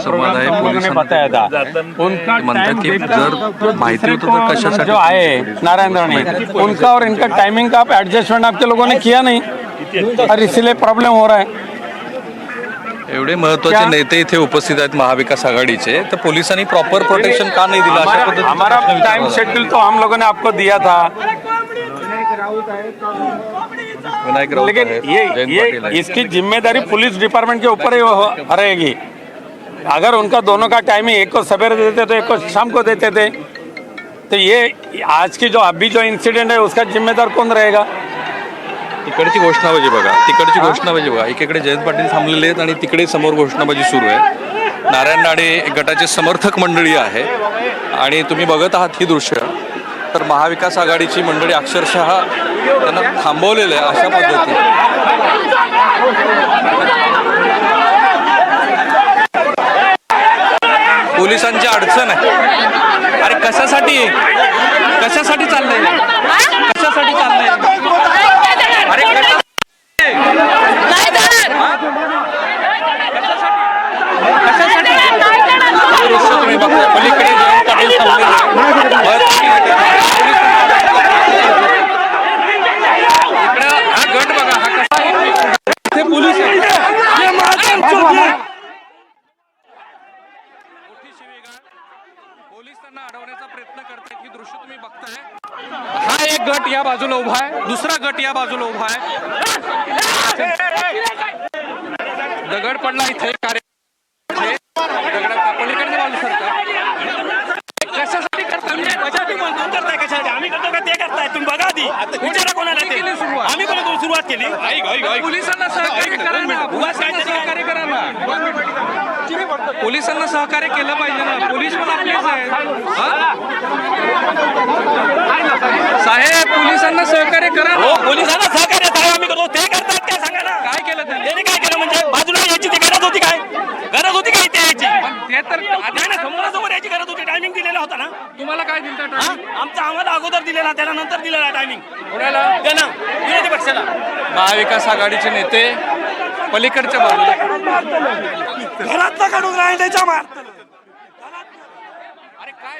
संवाद आहे पोलिसांना उनका म्हणतात की जर माहिती होतं तर कशासाठी जो आए नारायण राणे उनका और इनका टाइमिंग का एडजस्टमेंट आपके लोगों ने किया नहीं और इसीलिए प्रॉब्लम हो रहा है। एवढे महत्वाचे नेते इथे उपस्थित आहेत महाविकास आघाडीचे, तर पोलिसांनी प्रॉपर प्रोटेक्शन का नाही दिलं अशा पद्धतीने हमारा टाइम शेड्यूल तो हम लोगों ने आपको दिया था, विनायक राऊत लेकिन आहेत, ये जयंत ये पाटील आहेत. इसकी जिम्मेदारी पुलिस डिपार्टमेंट के ऊपर ही रहेगी। अगर उनका दोनों का टाइमिंग एक को सवेरे देते तो एक को शाम को देते थे, तो ये आज की जो अभी जो इंसिडेंट है उसका जिम्मेदार कौन रहेगा? तिकडची घोषणाबाजी बघा, तिकडची घोषणाबाजी बघा. एकीकडे जयंत पाटील थांबलेले आहेत आणि तिकडे समोर घोषणाबाजी सुरू आहे. नारायण राणे गटाचे समर्थक मंडळी आहे आणि तुम्ही बघत आहात ही दृश्य. तर महाविकास आघाडीची मंडळी अक्षरशः त्यांना थांबवलेलं आहे अशा पद्धतीने. पोलिसांची अडचण आहे. अरे कशासाठी कशासाठी चाललंय, कशासाठी चाललंय, अरे कशासाठी तुम्ही बघता पलीकडे जयंत पाटील हा गट बघा, हा कसा आहे, पोलीस पोलीस त्यांना अडवण्याचा प्रयत्न करतायत. ही दृश्य तुम्ही बघताय. हा एक गट या बाजूला उभा आहे, दुसरा गट या बाजूला उभा आहे. दगड पडला इथे दगडात पलीकडे बाजू सरकार कशासाठी करताय, कशासाठी आम्ही करतो का ते करताय? तुम्ही बघा आधी विचारा कोणाला ते. आम्ही कोणी सुरुवात केली? पोलिसांना सहकार्य करा ना, पोलिसांना सहकार्य करा ना, पोलिसांना सहकार्य केलं पाहिजे ना. पोलीस पण आपलेच आहेत साहेब, पोलिसांना सहकार्य करा ना. पोलिसांना सहकार्य साहेब आम्ही करतो, ते करतात काय सांगा ना. काय केलं त्यांनी काय केलं म्हणजे बाजूला यायची ती गरज होती काय? गरज होती काय ते यायची? ते तर नाही ना, समोरासमोर यायची गरज होती. टायमिंग दिलेला होता ना. तुम्हाला काय दिलं आमचा आम्हाला अगोदर दिलेला, त्याला नंतर दिलेला टायमिंग. कोणाला? त्यांना विरोधी पक्षाला. महाविकास आघाडीचे नेते पलीकडच्या बाजूला घरातला काढून राहण्याच्या मार. अरे काय